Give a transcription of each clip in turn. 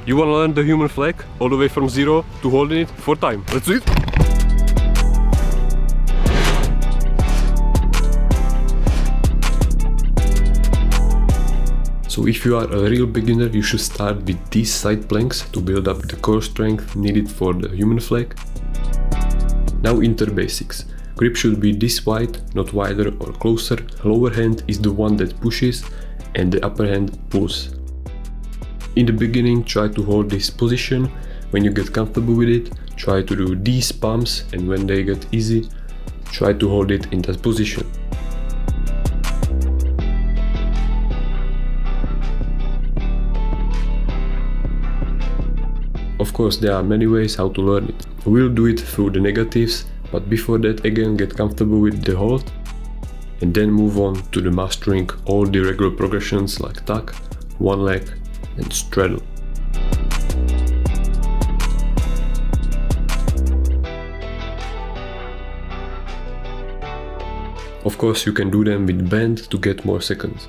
You wanna learn the human flag all the way from 0 to holding it for time. Let's do it! So if you are a real beginner, you should start with these side planks to build up the core strength needed for the human flag. Now inter basics. Grip should be this wide, not wider or closer. Lower hand is the one that pushes and the upper hand pulls. In the beginning, try to hold this position. When you get comfortable with it, try to do these pumps, and when they get easy, try to hold it in that position. Of course, there are many ways how to learn it. We'll do it through the negatives, but before that, again, get comfortable with the hold and then move on to the mastering all the regular progressions like tuck, one leg and straddle. Of course, you can do them with bend to get more seconds.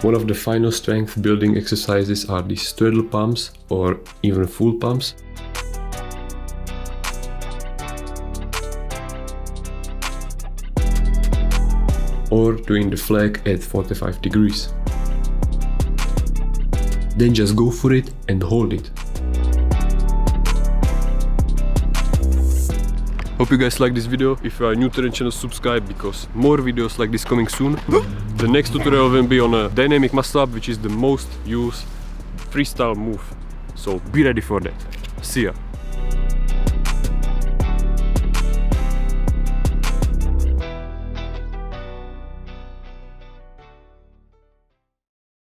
One of the final strength building exercises are these straddle pumps or even full pumps. Or doing the flag at 45 degrees. Then just go for it and hold it. Hope you guys like this video. If you are new to the channel, subscribe because more videos like this coming soon. The next tutorial will be on a dynamic muscle up, which is the most used freestyle move. So be ready for that. See ya.